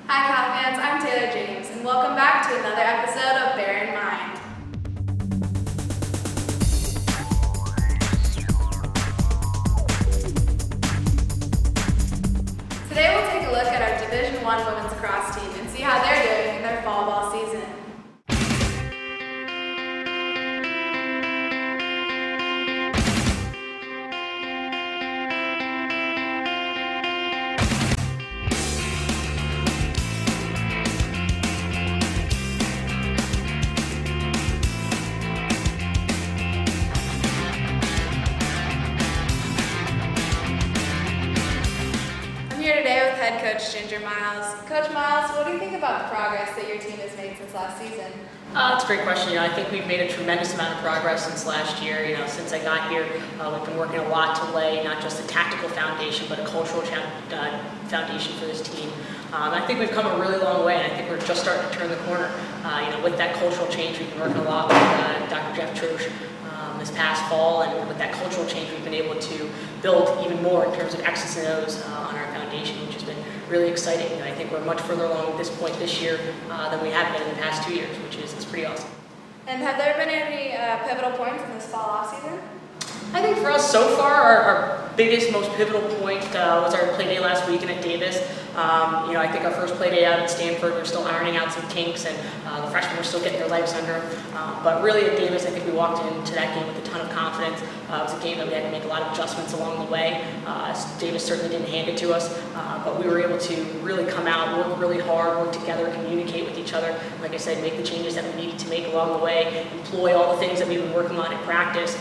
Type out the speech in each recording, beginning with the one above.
Hi Cal fans, I'm Taylor James, and welcome back to another episode of Bear in Mind. Today we'll take a look at our Division I women's lacrosse team and see how they're doing in their fall ball season. I'm here today with head coach Ginger Miles. Coach Miles, what do you think about the progress that your team has made since last season? It's a great question. I think we've made a tremendous amount of progress since last year. Since I got here, we've been working a lot to lay not just a tactical foundation, but a cultural foundation for this team. I think we've come a really long way, and I think we're just starting to turn the corner. With that cultural change, we've been working a lot with Dr. Jeff Troche this past fall, and with that cultural change, we've been able to build even more in terms of X's and O's on our foundation, which has been really exciting. And I think we're much further along at this point this year than we have been in the past 2 years, which is pretty awesome. And have there been any pivotal points in this fall off season? I think for us so far, our biggest, most pivotal point was our play day last weekend at Davis. I think our first play day out at Stanford, we're still ironing out some kinks, and the freshmen were still getting their legs under them. But really at Davis, I think we walked into that game with a ton of confidence. It was a game that we had to make a lot of adjustments along the way. Davis certainly didn't hand it to us, but we were able to really come out, work really hard, work together, communicate with each other. Like I said, make the changes that we needed to make along the way, employ all the things that we've been working on in practice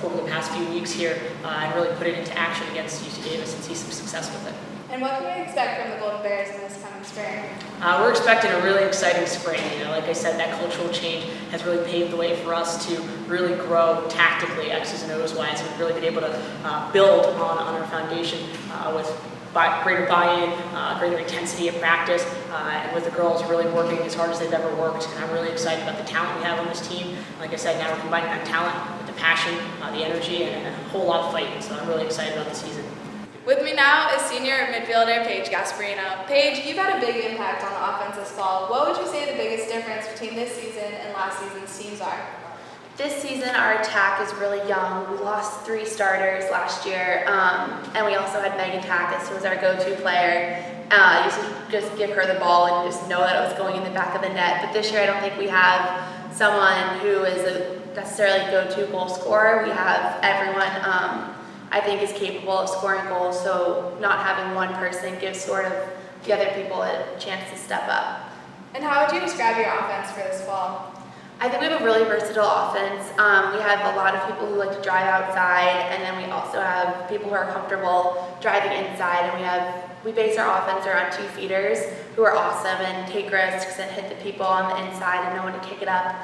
over the past few weeks here, and really put it into action against UC Davis and see some success with it. And what can we expect from the Golden Bears in this coming spring? We're expecting a really exciting spring. Like I said, that cultural change has really paved the way for us to really grow tactically, X's and O's wise, and really been able to build on our foundation with greater buy-in, greater intensity of practice, and with the girls really working as hard as they've ever worked. And I'm really excited about the talent we have on this team. Like I said, now we're combining that talent with the passion, the energy, and a whole lot of fighting. So I'm really excited about the season. With me now is senior midfielder Paige Gasparino. Paige, you've had a big impact on the offense this fall. What would you say the biggest difference between this season and last season's teams are? This season, our attack is really young. We lost 3 starters last year, and we also had Megan Takis, who was our go-to player. Used to just give her the ball and just know that it was going in the back of the net. But this year, I don't think we have someone who is a necessarily go-to goal scorer. We have everyone I think is capable of scoring goals, so not having one person gives sort of the other people a chance to step up. And how would you describe your offense for this fall? I think we have a really versatile offense. We have a lot of people who like to drive outside, and then we also have people who are comfortable driving inside, and we base our offense around 2 feeders who are awesome and take risks and hit the people on the inside and know when to kick it up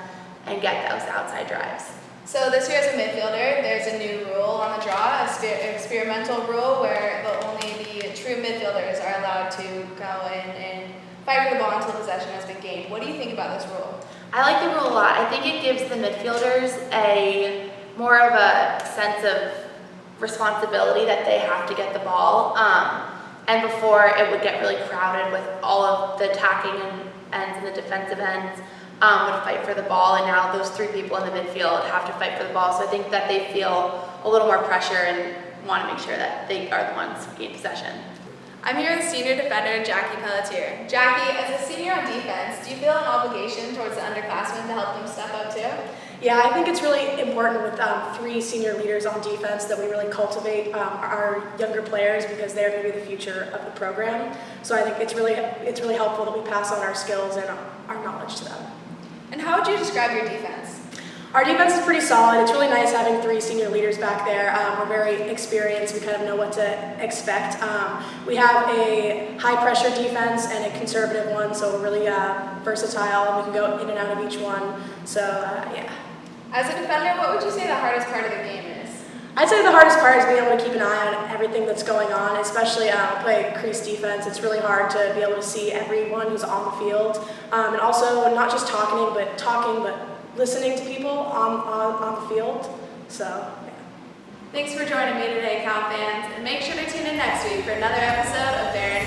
and get those outside drives. So this year as a midfielder, there's a new rule on the draw, an experimental rule where only the true midfielders are allowed to go in and fight for the ball until possession has been gained. What do you think about this rule? I like the rule a lot. I think it gives the midfielders more of a sense of responsibility that they have to get the ball. And before, it would get really crowded with all of the attacking ends and the defensive ends would fight for the ball, and now those 3 people in the midfield have to fight for the ball. So I think that they feel a little more pressure and want to make sure that they are the ones who gain possession. I'm here with senior defender Jackie Pelletier. Jackie, as a senior on defense, do you feel an obligation towards the underclassmen to help them step up too? Yeah, I think it's really important with 3 senior leaders on defense that we really cultivate our younger players, because they're going to be the future of the program. So I think it's really helpful that we pass on our skills and our knowledge to them. And how would you describe your defense? Our defense is pretty solid. It's really nice having 3 senior leaders back there. We're very experienced. We kind of know what to expect. We have a high-pressure defense and a conservative one, so we're really versatile, and we can go in and out of each one. So, yeah. As a defender, what would you say the hardest part of the game is? I'd say the hardest part is being able to keep an eye on everything that's going on, especially play crease defense. It's really hard to be able to see everyone who's on the field, and also not just talking, but listening to people on the field. So, yeah. Thanks for joining me today, Cal fans, and make sure to tune in next week for another episode of Bear